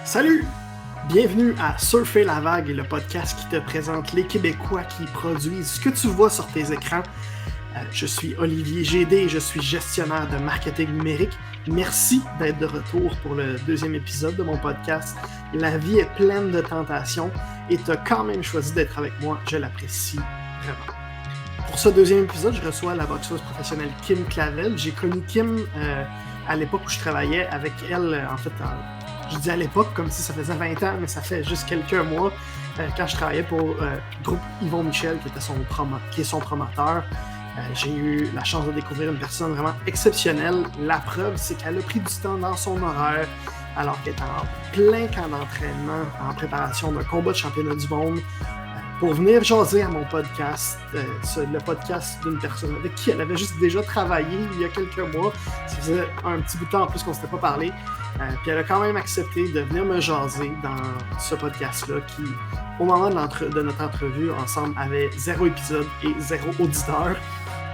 Salut! Bienvenue à Surfer la vague, le podcast qui te présente les Québécois qui produisent ce que tu vois sur tes écrans. Je suis Olivier Gédé et je suis gestionnaire de marketing numérique. Merci d'être de retour pour le deuxième épisode de mon podcast. La vie est pleine de tentations et tu as quand même choisi d'être avec moi. Je l'apprécie vraiment. Pour ce deuxième épisode, je reçois la boxeuse professionnelle Kim Clavel. J'ai connu Kim à l'époque où je travaillais avec elle, je dis à l'époque comme si ça faisait 20 ans, mais ça fait juste quelques mois, quand je travaillais pour le groupe Yvon Michel, qui est son promoteur. J'ai eu la chance de découvrir une personne vraiment exceptionnelle. La preuve, c'est qu'elle a pris du temps dans son horaire, alors qu'elle est en plein camp d'entraînement, en préparation d'un combat de championnat du monde, pour venir jaser à mon podcast, le podcast d'une personne avec qui elle avait juste déjà travaillé il y a quelques mois. Ça faisait un petit bout de temps en plus qu'on ne s'était pas parlé. Puis elle a quand même accepté de venir me jaser dans ce podcast-là qui, au moment de notre entrevue ensemble, avait 0 épisode et 0 auditeur.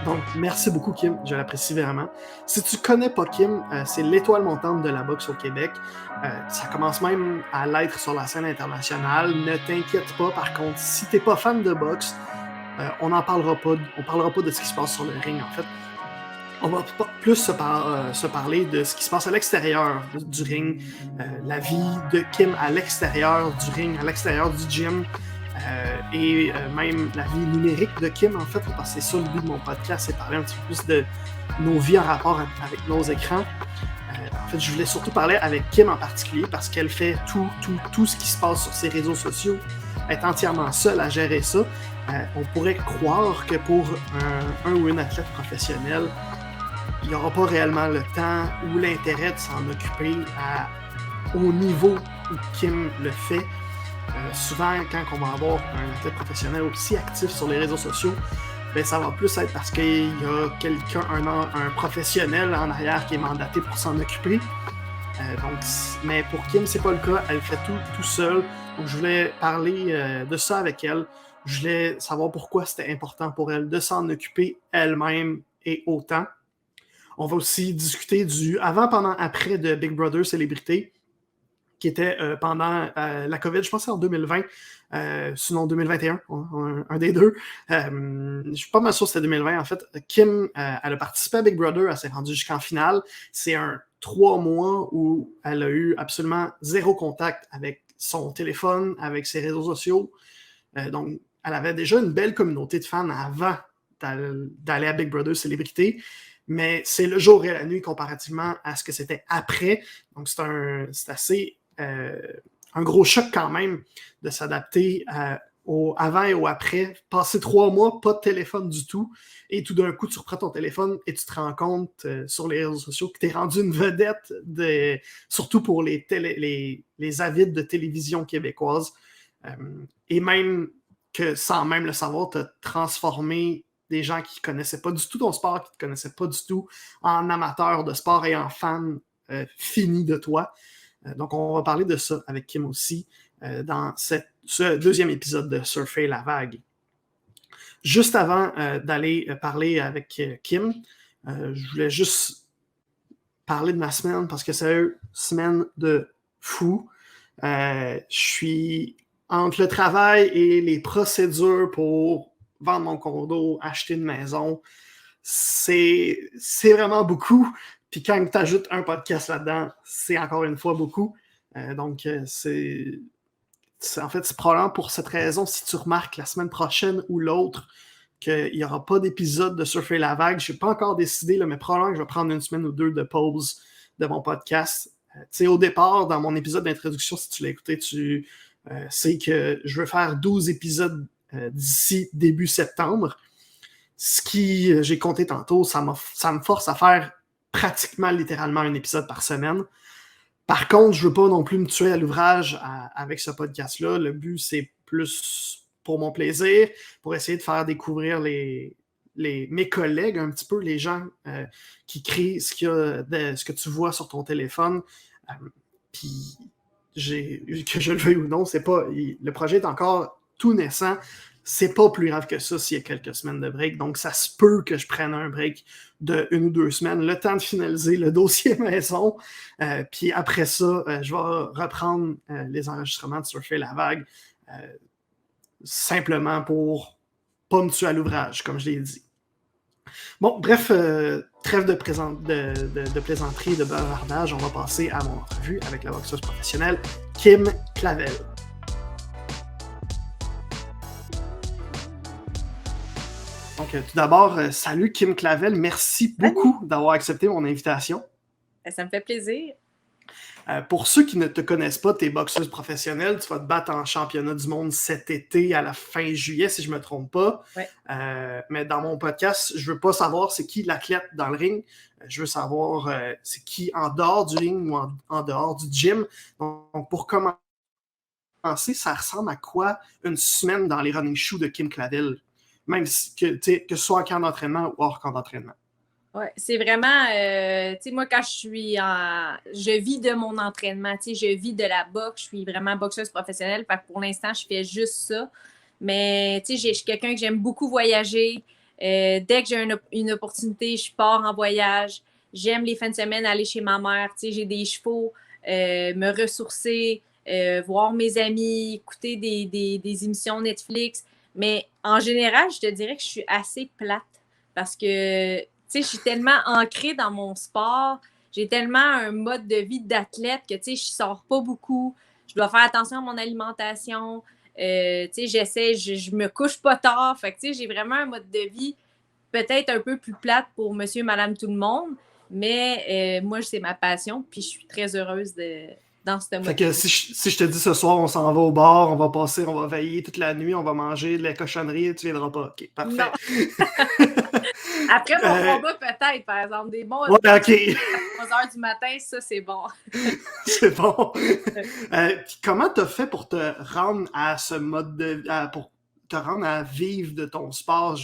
Donc, merci beaucoup, Kim. Je l'apprécie vraiment. Si tu connais pas Kim, c'est l'étoile montante de la boxe au Québec. Ça commence même à l'être sur la scène internationale. Ne t'inquiète pas, par contre, si t'es pas fan de boxe, on parlera pas de ce qui se passe sur le ring, en fait. On va plus se parler de ce qui se passe à l'extérieur du ring, la vie de Kim à l'extérieur du ring, à l'extérieur du gym, et même la vie numérique de Kim, en fait, parce que c'est ça le but de mon podcast, c'est parler un petit peu plus de nos vies en rapport avec nos écrans. En fait, je voulais surtout parler avec Kim en particulier parce qu'elle fait tout ce qui se passe sur ses réseaux sociaux, est entièrement seule à gérer ça. On pourrait croire que pour un ou une athlète professionnelle, il n'y aura pas réellement le temps ou l'intérêt de s'en occuper au niveau où Kim le fait. Souvent, quand on va avoir un athlète professionnel aussi actif sur les réseaux sociaux, ben, ça va plus être parce qu'il y a quelqu'un, un professionnel en arrière qui est mandaté pour s'en occuper. Mais pour Kim, c'est pas le cas. Elle fait tout seule. Donc, je voulais parler de ça avec elle. Je voulais savoir pourquoi c'était important pour elle de s'en occuper elle-même et autant. On va aussi discuter du avant, pendant, après de Big Brother Célébrité, qui était pendant la COVID, je pense que c'est en 2020, sinon 2021, un des deux. Je suis pas mal sûr que c'était 2020, en fait. Kim, elle a participé à Big Brother, elle s'est rendue jusqu'en finale. C'est 3 mois où elle a eu absolument 0 contact avec son téléphone, avec ses réseaux sociaux. Donc, elle avait déjà une belle communauté de fans avant d'aller à Big Brother Célébrité. Mais c'est le jour et la nuit comparativement à ce que c'était après. Donc, c'est assez un gros choc quand même de s'adapter au avant et au après. Passer 3 mois, pas de téléphone du tout, et tout d'un coup, tu reprends ton téléphone et tu te rends compte sur les réseaux sociaux que tu es rendu une vedette, surtout pour les avides de télévision québécoise. Et même que sans même le savoir, tu as transformé des gens qui ne connaissaient pas du tout ton sport, qui ne te connaissaient pas du tout, en amateurs de sport et en fans finis de toi. Donc, on va parler de ça avec Kim aussi dans ce deuxième épisode de Surfer la vague. Juste avant d'aller parler avec Kim, je voulais juste parler de ma semaine parce que c'est une semaine de fou. Je suis entre le travail et les procédures pour vendre mon condo, acheter une maison. C'est vraiment beaucoup. Puis quand tu ajoutes un podcast là-dedans, c'est encore une fois beaucoup. Donc, en fait, c'est probablement pour cette raison, si tu remarques la semaine prochaine ou l'autre, qu'il n'y aura pas d'épisode de Surfer la vague. Je n'ai pas encore décidé, là, mais probablement que je vais prendre une semaine ou 2 de pause de mon podcast. Au départ, dans mon épisode d'introduction, si tu l'as écouté, tu sais que je veux faire 12 épisodes d'ici début septembre. Ce qui, j'ai compté tantôt, ça me force à faire pratiquement littéralement un épisode par semaine. Par contre, je veux pas non plus me tuer à l'ouvrage avec ce podcast-là. Le but, c'est plus pour mon plaisir, pour essayer de faire découvrir mes collègues un petit peu, les gens qui créent ce que tu vois sur ton téléphone. Puis, que je le veuille ou non, le projet est encore tout naissant. c'est pas plus grave que ça s'il y a quelques semaines de break. Donc, ça se peut que je prenne un break de 1 ou 2 semaines, le temps de finaliser le dossier maison. Puis après ça, je vais reprendre les enregistrements de Surfer la vague simplement pour pas me tuer à l'ouvrage, comme je l'ai dit. Bon, bref, trêve de plaisanterie et de bavardage. On va passer à mon entrevue avec la boxeuse professionnelle Kim Clavel. Donc, tout d'abord, salut Kim Clavel. Merci beaucoup d'avoir accepté mon invitation. Ça me fait plaisir. Pour ceux qui ne te connaissent pas, tu es boxeuse professionnelle. Tu vas te battre en championnat du monde cet été à la fin juillet, si je ne me trompe pas. Ouais. Mais dans mon podcast, je ne veux pas savoir c'est qui l'athlète dans le ring. Je veux savoir c'est qui en dehors du ring ou en dehors du gym. Donc, pour commencer, ça ressemble à quoi une semaine dans les running shoes de Kim Clavel? Même que ce soit en camp d'entraînement ou hors camp d'entraînement. Oui, c'est vraiment, tu sais, moi, quand je vis de mon entraînement, tu sais, je vis de la boxe, je suis vraiment boxeuse professionnelle, fait que pour l'instant, je fais juste ça. Mais, tu sais, je suis quelqu'un que j'aime beaucoup voyager. Dès que j'ai une opportunité, je pars en voyage. J'aime les fins de semaine aller chez ma mère, tu sais, j'ai des chevaux, me ressourcer, voir mes amis, écouter des émissions Netflix. Mais en général, je te dirais que je suis assez plate parce que, tu sais, je suis tellement ancrée dans mon sport, j'ai tellement un mode de vie d'athlète que, tu sais, je sors pas beaucoup, je dois faire attention à mon alimentation, tu sais, je me couche pas tard, fait que, tu sais, j'ai vraiment un mode de vie peut-être un peu plus plate pour monsieur, madame, tout le monde, mais moi, c'est ma passion, puis je suis très heureuse dans ce mode. Fait que si je te dis ce soir, on s'en va au bar, on va veiller toute la nuit, on va manger de la cochonnerie, tu viendras pas. OK, parfait. Non. Après mon combat, peut-être, par exemple. Des bons ouais, OK. À 3h du matin, ça, c'est bon. C'est bon. Comment t'as fait pour te rendre à ce mode pour te rendre à vivre de ton sport?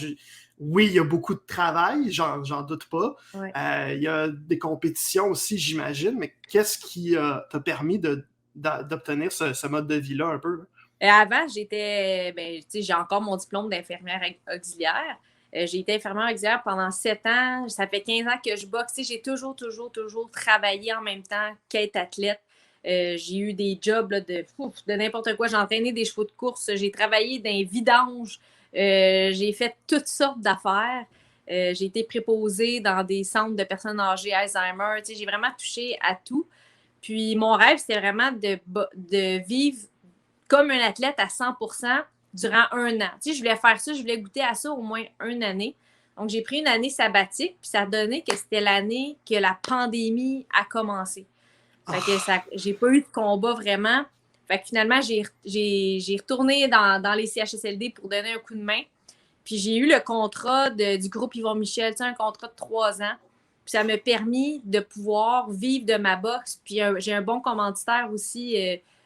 Oui, il y a beaucoup de travail, j'en doute pas. Ouais. Il y a des compétitions aussi, j'imagine, mais qu'est-ce qui t'a permis d'obtenir ce mode de vie-là un peu? Avant, j'ai encore mon diplôme d'infirmière auxiliaire. J'ai été infirmière auxiliaire pendant 7 ans. Ça fait 15 ans que je boxe. J'ai toujours travaillé en même temps qu'être athlète. J'ai eu des jobs là, de n'importe quoi. J'ai entraîné des chevaux de course. J'ai travaillé dans les vidanges. J'ai fait toutes sortes d'affaires. J'ai été préposée dans des centres de personnes âgées, Alzheimer. J'ai vraiment touché à tout. Puis mon rêve, c'était vraiment de vivre comme un athlète à 100% durant 1 an. Je voulais faire ça, je voulais goûter à ça au moins 1 année. Donc, j'ai pris une année sabbatique, puis ça a donné que c'était l'année que la pandémie a commencé. Fait que j'ai pas eu de combat vraiment. Fait que finalement, j'ai retourné dans les CHSLD pour donner un coup de main. Puis j'ai eu le contrat du groupe Yvon Michel, un contrat de 3 ans. Puis ça m'a permis de pouvoir vivre de ma boxe. Puis j'ai un bon commanditaire aussi,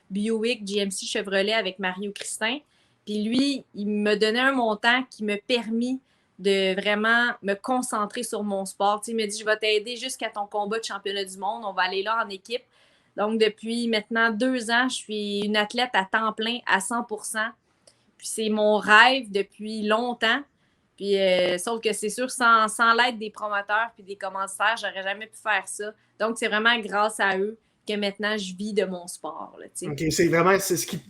Buick, GMC Chevrolet avec Mario Christin. Puis lui, il me donnait un montant qui me permis de vraiment me concentrer sur mon sport. Il me dit, je vais t'aider jusqu'à ton combat de championnat du monde. On va aller là en équipe. Donc, depuis maintenant 2 ans, je suis une athlète à temps plein à 100%. Puis c'est mon rêve depuis longtemps. Puis, sauf que c'est sûr, sans l'aide des promoteurs puis des commanditaires, j'aurais jamais pu faire ça. Donc, c'est vraiment grâce à eux que maintenant, je vis de mon sport. Là, OK, c'est ce qui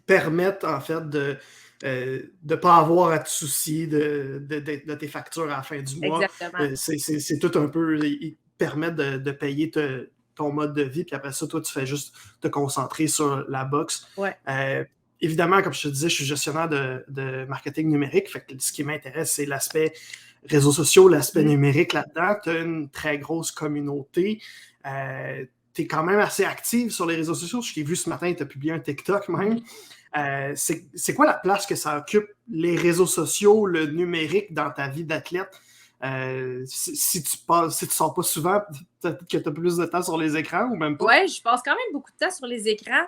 permettent, en fait, de ne pas avoir à te soucier de tes factures à la fin du mois. Exactement. C'est tout un peu... Ils permettent de payer ton mode de vie, puis après ça, toi, tu fais juste te concentrer sur la boxe. Ouais. Évidemment, comme je te disais, je suis gestionnaire de marketing numérique. Fait que ce qui m'intéresse, c'est l'aspect réseaux sociaux, l'aspect numérique là-dedans. Tu as une très grosse communauté. Tu es quand même assez active sur les réseaux sociaux. Je t'ai vu ce matin, tu as publié un TikTok même. C'est quoi la place que ça occupe, les réseaux sociaux, le numérique dans ta vie d'athlète? Si tu sors pas souvent, peut-être que tu as plus de temps sur les écrans ou même pas? Oui, je passe quand même beaucoup de temps sur les écrans.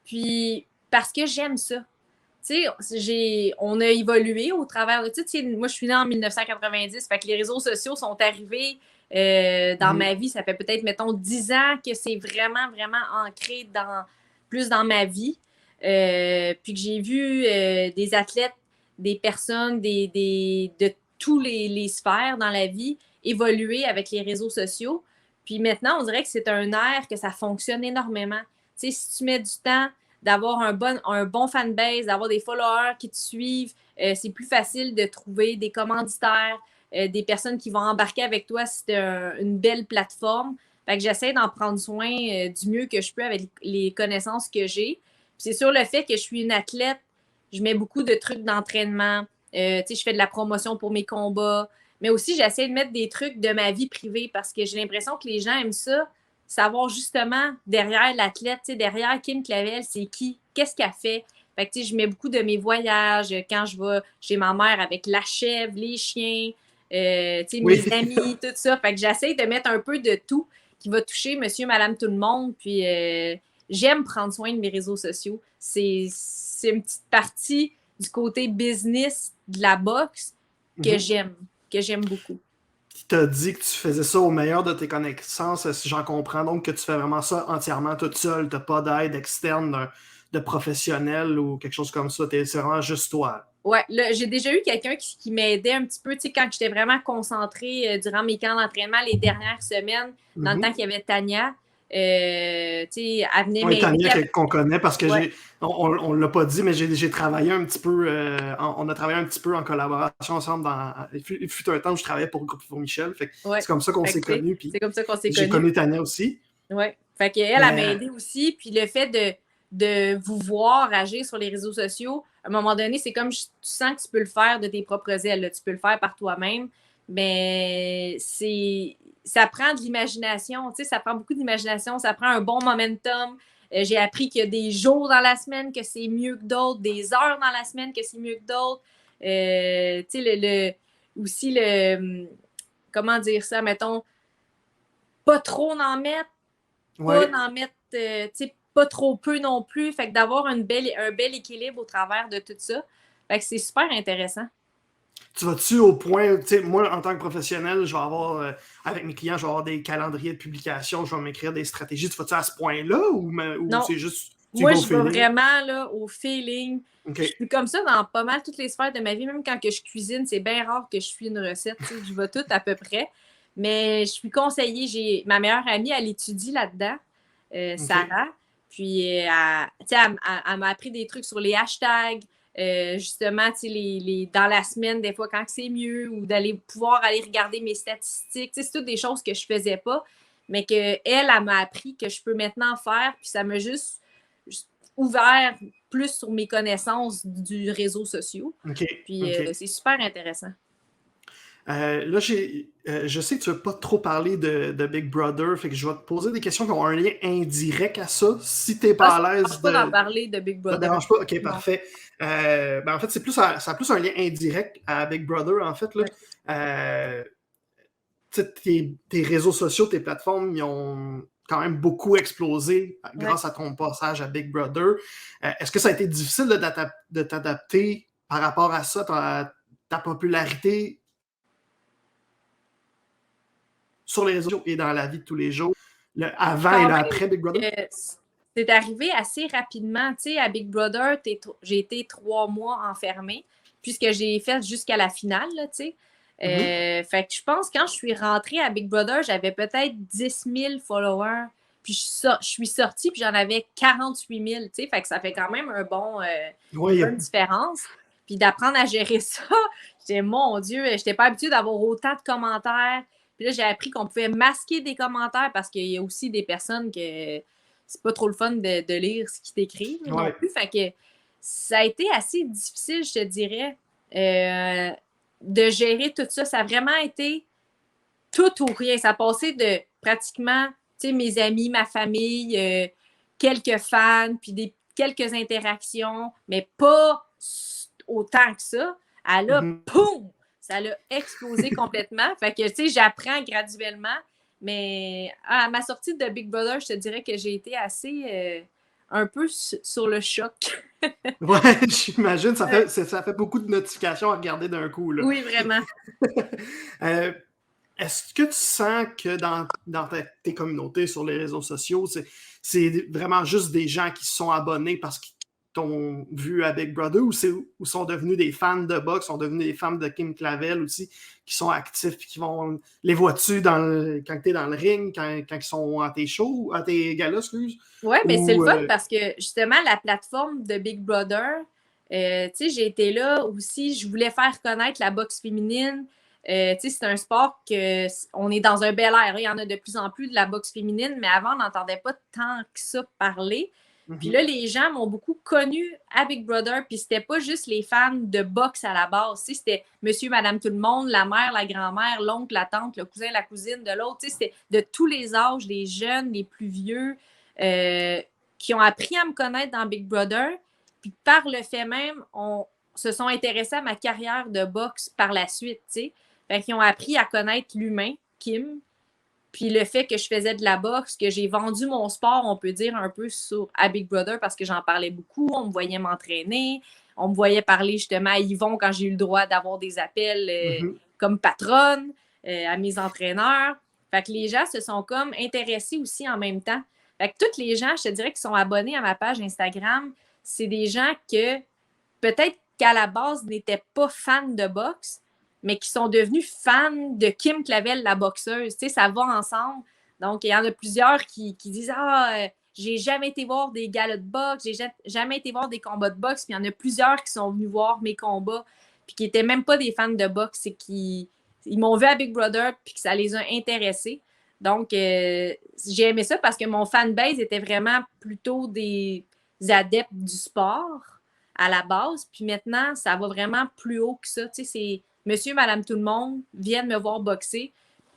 Puis, parce que j'aime ça. Tu sais, on a évolué au travers de tout. Moi, je suis née en 1990, fait que les réseaux sociaux sont arrivés dans ma vie. Ça fait peut-être, mettons, 10 ans que c'est vraiment, vraiment ancré plus dans ma vie. Puis que j'ai vu des athlètes des personnes de tous les sphères dans la vie évoluer avec les réseaux sociaux. Puis maintenant, on dirait que c'est un air que ça fonctionne énormément. Tu sais, si tu mets du temps d'avoir un bon fanbase, d'avoir des followers qui te suivent, c'est plus facile de trouver des commanditaires, des personnes qui vont embarquer avec toi si c'est une belle plateforme. Fait que j'essaie d'en prendre soin du mieux que je peux avec les connaissances que j'ai. Puis c'est sur le fait que je suis une athlète, je mets beaucoup de trucs d'entraînement. Tu sais, je fais de la promotion pour mes combats. Mais aussi, j'essaie de mettre des trucs de ma vie privée parce que j'ai l'impression que les gens aiment ça, savoir justement derrière l'athlète, tu sais, derrière Kim Clavel, c'est qui, qu'est-ce qu'elle fait. Fait que, tu sais, je mets beaucoup de mes voyages quand je vais chez ma mère avec la chèvre, les chiens, tu sais, Oui. mes amis, tout ça. Fait que j'essaie de mettre un peu de tout qui va toucher monsieur, madame, tout le monde. Puis j'aime prendre soin de mes réseaux sociaux. C'est une petite partie du côté business de la boxe que j'aime beaucoup. Tu t'as dit que tu faisais ça au meilleur de tes connaissances, si j'en comprends, donc que tu fais vraiment ça entièrement toute seule, tu n'as pas d'aide externe de professionnel ou quelque chose comme ça, c'est vraiment juste toi. Ouais, là, j'ai déjà eu quelqu'un qui m'aidait un petit peu, tu sais, quand j'étais vraiment concentrée durant mes camps d'entraînement les dernières semaines, dans le temps qu'il y avait Tania, tu sais, elle venait Oui, m'aider. Tania qu'on connaît parce que Ouais. on l'a pas dit, mais j'ai travaillé un petit peu, on a travaillé un petit peu en collaboration ensemble. Il fut un temps où je travaillais pour Michel, fait que Ouais. c'est comme ça qu'on s'est connus. C'est comme ça qu'on s'est j'ai connus. connu Tania aussi. Ouais. Fait qu'elle, elle m'a aidé aussi. Puis le fait de vous voir agir sur les réseaux sociaux, à un moment donné, c'est comme tu sens que tu peux le faire de tes propres ailes. Là. Tu peux le faire par toi-même. Mais ça prend de l'imagination. Tu sais, ça prend beaucoup d'imagination. Ça prend un bon momentum. J'ai appris qu'il y a des jours dans la semaine que c'est mieux que d'autres, des heures dans la semaine que c'est mieux que d'autres. Tu sais, aussi comment dire ça, mettons, pas trop en mettre, pas en mettre, tu sais, pas trop peu non plus. Fait que d'avoir un bel équilibre au travers de tout ça. Fait que c'est super intéressant. Tu vas-tu au point, tu sais, moi, en tant que professionnel, je vais avoir, avec mes clients, je vais avoir des calendriers de publication, je vais m'écrire des stratégies. Tu vas-tu à ce point-là ou c'est juste, moi, je vais vraiment là, au feeling. Okay. Je suis comme ça dans pas mal toutes les sphères de ma vie. Même quand que je cuisine, c'est bien rare que je suis une recette. Je vais tout à peu près. Mais je suis conseillée. Ma meilleure amie, elle étudie là-dedans, Sarah. Puis, elle m'a appris des trucs sur les hashtags. Justement, dans la semaine, des fois, quand c'est mieux, ou d'aller pouvoir aller regarder mes statistiques. C'est toutes des choses que je faisais pas, mais elle m'a appris que je peux maintenant faire. Puis ça m'a juste ouvert plus sur mes connaissances du réseau social. Puis c'est super intéressant. Là, je sais que tu ne veux pas trop parler de Big Brother, fait que je vais te poser des questions qui ont un lien indirect à ça. Si tu n'es pas à l'aise. Ça ne dérange pas d'en parler de Big Brother. Ça ne dérange pas? Ok, parfait. En fait, ça a plus un lien indirect à Big Brother, en fait. Là. Tes réseaux sociaux, tes plateformes, ils ont quand même beaucoup explosé grâce à ton passage à Big Brother. Est-ce que ça a été difficile de t'adapter par rapport à ça, ta popularité sur les réseaux et dans la vie de tous les jours, avant et après Big Brother? C'est arrivé assez rapidement. Tu sais, à Big Brother, j'ai été 3 mois enfermée, puisque j'ai fait jusqu'à la finale, tu sais. Fait que je pense que quand je suis rentrée à Big Brother, j'avais peut-être 10 000 followers. Puis je suis sortie, puis j'en avais 48 000, tu sais. Fait que ça fait quand même une bonne différence. Puis d'apprendre à gérer ça, j'étais, mon Dieu, j'étais pas habituée d'avoir autant de commentaires. Puis là, j'ai appris qu'on pouvait masquer des commentaires parce qu'il y a aussi des personnes que c'est pas trop le fun de lire ce qu'ils t'écrivent non plus. Fait que ça a été assez difficile, je te dirais, de gérer tout ça. Ça a vraiment été tout ou rien. Ça a passé de pratiquement, tu sais, mes amis, ma famille, quelques fans, puis quelques interactions, mais pas autant que ça. À là, poum! Ça l'a explosé complètement. Fait que, tu sais, j'apprends graduellement. Mais à ma sortie de Big Brother, je te dirais que j'ai été assez un peu sur le choc. Ouais, j'imagine. Ça fait beaucoup de notifications à regarder d'un coup. Là. Oui, vraiment. Est-ce que tu sens que dans tes communautés sur les réseaux sociaux, c'est vraiment juste des gens qui se sont abonnés parce qu'ils t'ont vu à Big Brother ou sont devenus des fans de boxe, sont devenus des fans de Kim Clavel aussi, qui sont actifs et qui vont. Les vois-tu quand tu es dans le ring, quand ils sont à tes shows, à tes galas, excuse? Oui, mais c'est le fun parce que justement, la plateforme de Big Brother, tu sais, j'ai été là aussi, je voulais faire connaître la boxe féminine. Tu sais, c'est un sport on est dans un bel air. Il y en a de plus en plus de la boxe féminine, mais avant, on n'entendait pas tant que ça parler. Puis là, les gens m'ont beaucoup connu à Big Brother, puis c'était pas juste les fans de boxe à la base. Tu sais, c'était monsieur, madame, tout le monde, la mère, la grand-mère, l'oncle, la tante, le cousin, la cousine de l'autre. Tu sais, c'était de tous les âges, les jeunes, les plus vieux, qui ont appris à me connaître dans Big Brother. Puis par le fait même, se sont intéressés à ma carrière de boxe par la suite, tu sais. Fait qu'ils ont appris à connaître l'humain, Kim, puis le fait que je faisais de la boxe, que j'ai vendu mon sport, on peut dire, un peu à Big Brother parce que j'en parlais beaucoup. On me voyait m'entraîner. On me voyait parler justement à Yvon quand j'ai eu le droit d'avoir des appels comme patronne à mes entraîneurs. Fait que les gens se sont comme intéressés aussi en même temps. Fait que tous les gens, je te dirais, qui sont abonnés à ma page Instagram, c'est des gens que peut-être qu'à la base n'étaient pas fans de boxe, mais qui sont devenus fans de Kim Clavel, la boxeuse. Tu sais, ça va ensemble. Donc, il y en a plusieurs qui disent « Ah, j'ai jamais été voir des galas de boxe, j'ai jamais été voir des combats de boxe. » Puis il y en a plusieurs qui sont venus voir mes combats, puis qui n'étaient même pas des fans de boxe et qui ils m'ont vu à Big Brother, puis que ça les a intéressés. Donc, j'ai aimé ça parce que mon fanbase était vraiment plutôt des adeptes du sport à la base. Puis maintenant, ça va vraiment plus haut que ça. Tu sais, c'est monsieur, madame, tout le monde viennent me voir boxer.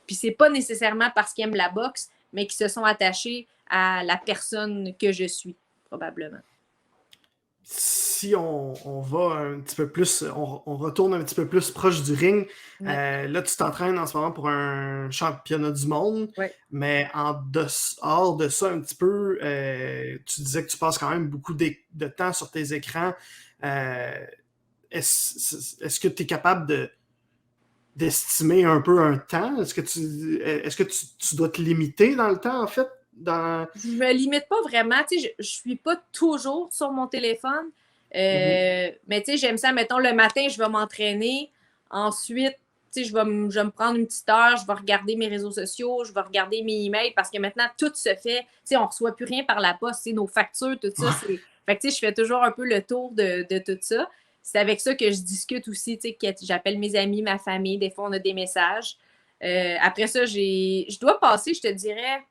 Puis c'est pas nécessairement parce qu'ils aiment la boxe, mais qu'ils se sont attachés à la personne que je suis, probablement. Si on va un petit peu plus, on retourne un petit peu plus proche du ring, là, tu t'entraînes en ce moment pour un championnat du monde, mais hors de ça un petit peu, tu disais que tu passes quand même beaucoup de temps sur tes écrans. Est-ce que tu es capable d'estimer un peu un temps? Est-ce que tu dois te limiter dans le temps, en fait? Je me limite pas vraiment. Tu sais, je suis pas toujours sur mon téléphone. Mais tu sais, j'aime ça. Mettons, le matin, je vais m'entraîner. Ensuite, tu sais, je vais me prendre une petite heure. Je vais regarder mes réseaux sociaux. Je vais regarder mes emails parce que maintenant, tout se fait. Tu sais, on reçoit plus rien par la poste. Tu sais, nos factures, tout ça. Fait que tu sais, je fais toujours un peu le tour de tout ça. C'est avec ça que je discute aussi. Tu sais, que j'appelle mes amis, ma famille. Des fois, on a des messages. Après ça, je dois passer, je te dirais,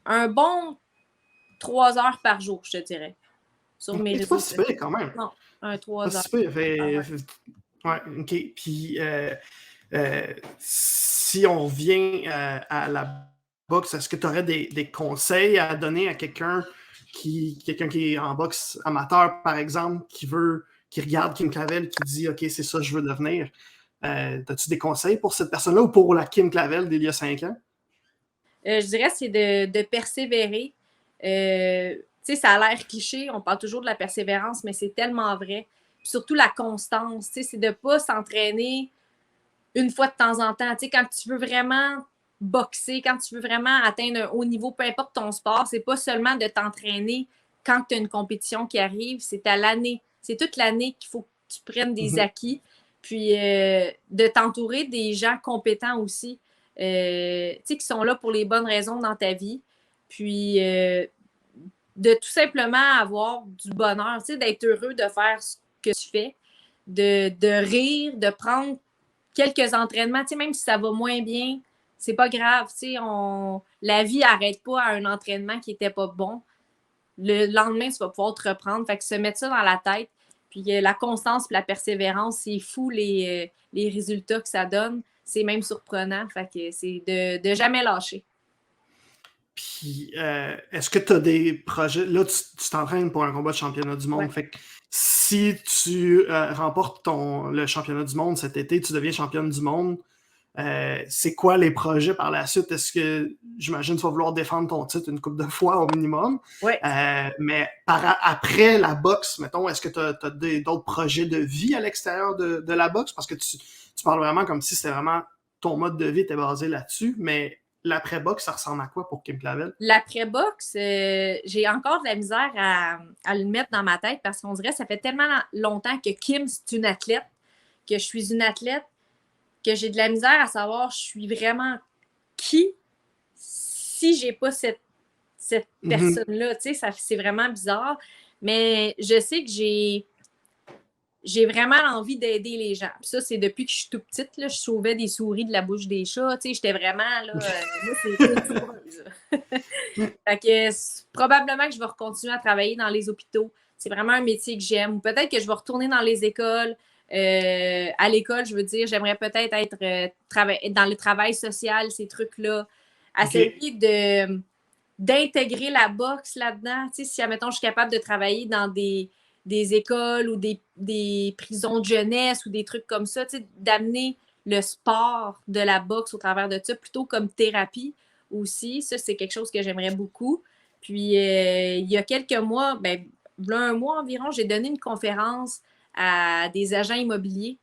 un bon 3 heures par jour, je te dirais, sur mes réseaux sociaux. C'est pas quand même. Non, un 3 heures. Ouais, OK. Puis, si on revient à la boxe, est-ce que tu aurais des conseils à donner à quelqu'un qui est en boxe amateur, par exemple, qui regarde Kim Clavel, qui dit « OK, c'est ça, je veux devenir ». As-tu des conseils pour cette personne-là ou pour la Kim Clavel d'il y a 5 ans? Je dirais c'est de persévérer. Tu sais, ça a l'air cliché, on parle toujours de la persévérance, mais c'est tellement vrai. Puis surtout la constance, tu sais, c'est de ne pas s'entraîner une fois de temps en temps. Tu sais, quand tu veux vraiment boxer, quand tu veux vraiment atteindre un haut niveau, peu importe ton sport, c'est pas seulement de t'entraîner quand tu as une compétition qui arrive, c'est à l'année. C'est toute l'année qu'il faut que tu prennes des acquis. Puis de t'entourer des gens compétents aussi. Tu sais, qui sont là pour les bonnes raisons dans ta vie. Puis, de tout simplement avoir du bonheur, tu sais, d'être heureux de faire ce que tu fais, de rire, de prendre quelques entraînements, tu sais, même si ça va moins bien, c'est pas grave, tu sais, la vie n'arrête pas à un entraînement qui n'était pas bon. Le lendemain, tu vas pouvoir te reprendre. Fait que se mettre ça dans la tête, puis la constance et la persévérance, c'est fou les résultats que ça donne. C'est même surprenant. Fait que c'est de jamais lâcher. Puis, est-ce que tu as des projets? Là, tu t'entraînes pour un combat de championnat du monde. Fait que si tu remportes le championnat du monde cet été, tu deviens championne du monde. C'est quoi les projets par la suite? Est-ce que, j'imagine, tu vas vouloir défendre ton titre une couple de fois au minimum? Oui. Mais après la boxe, mettons, est-ce que tu as d'autres projets de vie à l'extérieur de la boxe? Parce que tu parles vraiment comme si c'était vraiment ton mode de vie était basé là-dessus, mais l'après-boxe, ça ressemble à quoi pour Kim Clavel? L'après-boxe, j'ai encore de la misère à le mettre dans ma tête parce qu'on dirait que ça fait tellement longtemps que Kim, c'est une athlète, que je suis une athlète, que j'ai de la misère à savoir je suis vraiment qui si j'ai pas cette personne-là. Tu sais, c'est vraiment bizarre. Mais je sais que j'ai vraiment envie d'aider les gens. Puis ça, c'est depuis que je suis toute petite. Là, je sauvais des souris de la bouche des chats. Tu sais, j'étais vraiment, là, moi, c'est fait que probablement que je vais continuer à travailler dans les hôpitaux. C'est vraiment un métier que j'aime. Ou peut-être que je vais retourner dans les écoles. À l'école, je veux dire, j'aimerais peut-être être dans le travail social, ces trucs-là. Essayer d'intégrer la boxe là-dedans. Tu sais, si, admettons, je suis capable de travailler dans des écoles ou des prisons de jeunesse ou des trucs comme ça, tu sais, d'amener le sport de la boxe au travers de ça, plutôt comme thérapie aussi. Ça, c'est quelque chose que j'aimerais beaucoup. Puis, il y a quelques mois, un mois environ, j'ai donné une conférence à des agents immobiliers.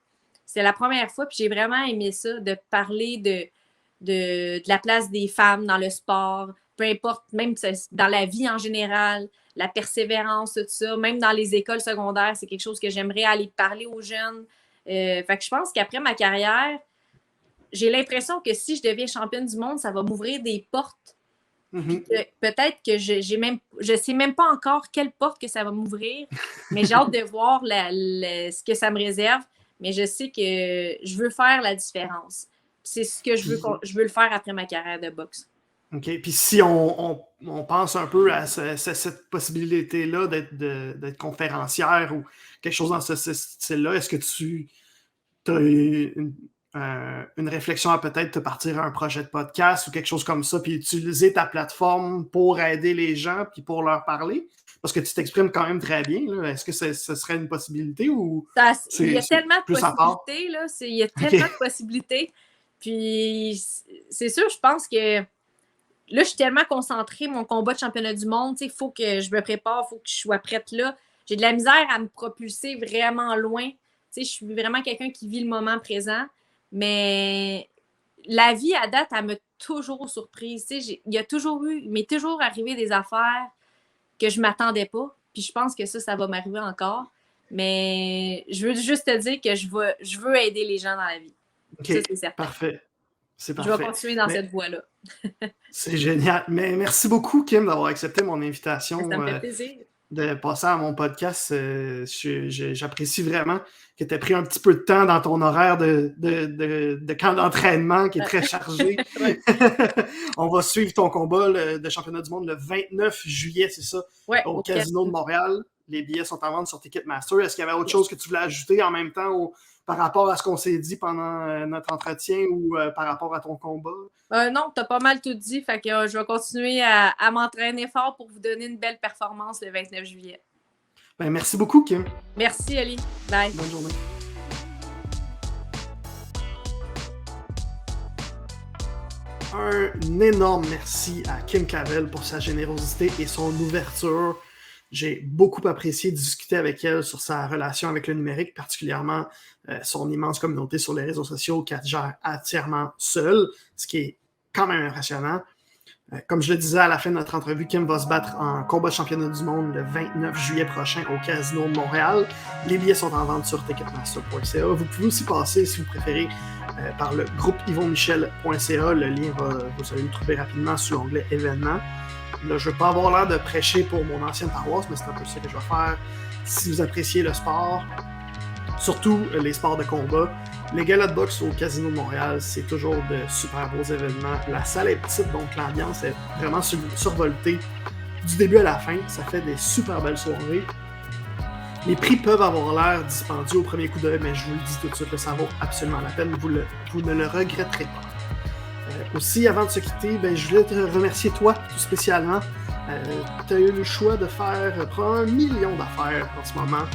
C'était la première fois, puis j'ai vraiment aimé ça, de parler de la place des femmes dans le sport, peu importe, même dans la vie en général, la persévérance, tout ça, même dans les écoles secondaires, c'est quelque chose que j'aimerais aller parler aux jeunes. Fait que je pense qu'après ma carrière, j'ai l'impression que si je deviens championne du monde, ça va m'ouvrir des portes. Peut-être que je sais même pas encore quelle porte que ça va m'ouvrir, mais j'ai hâte de voir ce que ça me réserve. Mais je sais que je veux faire la différence. C'est ce que je veux le faire après ma carrière de boxe. OK. Puis si on pense un peu à cette possibilité-là d'être conférencière ou quelque chose dans ce style-là, est-ce que tu as une réflexion à peut-être te partir à un projet de podcast ou quelque chose comme ça, puis utiliser ta plateforme pour aider les gens puis pour leur parler? Parce que tu t'exprimes quand même très bien. Là. Est-ce que ce serait une possibilité ou il y a tellement de possibilités. Là. Il y a tellement de possibilités. Puis c'est sûr, je pense que là, je suis tellement concentrée, mon combat de championnat du monde, il faut que je me prépare, il faut que je sois prête là. J'ai de la misère à me propulser vraiment loin. Je suis vraiment quelqu'un qui vit le moment présent. Mais la vie, à date, elle m'a toujours surprise. Il m'est toujours arrivé des affaires que je ne m'attendais pas. Puis je pense que ça va m'arriver encore. Mais je veux juste te dire que je veux aider les gens dans la vie. OK, ça, c'est certain. Parfait. C'est parfait. Je vais continuer dans cette voie-là. C'est génial. Mais merci beaucoup, Kim, d'avoir accepté mon invitation. Ça me fait plaisir. De passer à mon podcast. J'apprécie vraiment que tu aies pris un petit peu de temps dans ton horaire de camp d'entraînement qui est très chargé. On va suivre ton combat de championnat du monde le 29 juillet, c'est ça? Ouais, au Casino de Montréal. Les billets sont en vente sur Ticketmaster. Est-ce qu'il y avait autre chose que tu voulais ajouter en même temps par rapport à ce qu'on s'est dit pendant notre entretien ou par rapport à ton combat? Non, tu as pas mal tout dit. Fait que je vais continuer à m'entraîner fort pour vous donner une belle performance le 29 juillet. Merci beaucoup, Kim. Merci, Ali. Bye. Bonne journée. Un énorme merci à Kim Clavel pour sa générosité et son ouverture. J'ai beaucoup apprécié discuter avec elle sur sa relation avec le numérique, particulièrement son immense communauté sur les réseaux sociaux qu'elle gère entièrement seule, ce qui est quand même impressionnant. Comme je le disais à la fin de notre entrevue, Kim va se battre en combat de championnat du monde le 29 juillet prochain au Casino de Montréal. Les billets sont en vente sur ticketmaster.ca. Vous pouvez aussi passer, si vous préférez, par le groupe yvonmichel.ca. Le lien vous allez le trouver rapidement sous l'onglet événements. Là, je ne veux pas avoir l'air de prêcher pour mon ancienne paroisse, mais c'est un peu ça que je vais faire. Si vous appréciez le sport, surtout les sports de combat, les galas de boxe au Casino de Montréal, c'est toujours de super beaux événements. La salle est petite, donc l'ambiance est vraiment survoltée du début à la fin. Ça fait des super belles soirées. Les prix peuvent avoir l'air dispendieux au premier coup d'œil, mais je vous le dis tout de suite, ça vaut absolument la peine. Vous ne le regretterez pas. Aussi, avant de se quitter, je voulais te remercier toi, tout spécialement. Tu as eu le choix de faire probablement 1 million d'affaires en ce moment,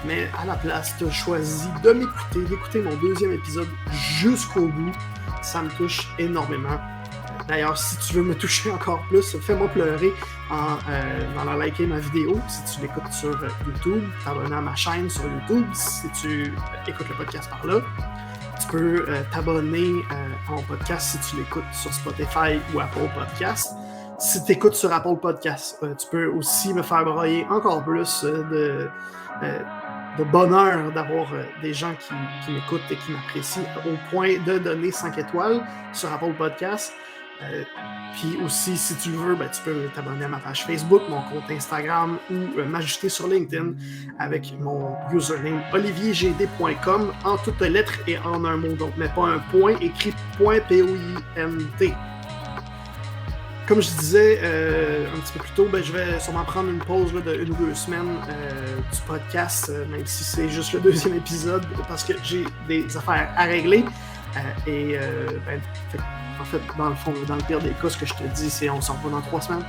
mais à la place, tu as choisi de m'écouter, d'écouter mon 2e épisode jusqu'au bout. Ça me touche énormément. D'ailleurs, si tu veux me toucher encore plus, fais-moi pleurer en allant liker ma vidéo. Si tu l'écoutes sur YouTube, t'abonner à ma chaîne sur YouTube, si tu écoutes le podcast par là. Tu peux t'abonner à mon podcast si tu l'écoutes sur Spotify ou Apple Podcast. Si tu écoutes sur Apple Podcast, tu peux aussi me faire broyer encore plus de bonheur d'avoir des gens qui m'écoutent et qui m'apprécient au point de donner 5 étoiles sur Apple Podcast. Puis aussi, si tu le veux, tu peux t'abonner à ma page Facebook, mon compte Instagram ou m'ajouter sur LinkedIn avec mon username oliviergd.com en toutes lettres et en un mot. Donc, mets pas un point, écrit .point. Comme je disais un petit peu plus tôt, je vais sûrement prendre une pause de 1 ou 2 semaines du podcast, même si c'est juste le 2e épisode, parce que j'ai des affaires à régler. En fait, dans le fond, dans le pire des cas, ce que je te dis, c'est on s'en va dans 3 semaines.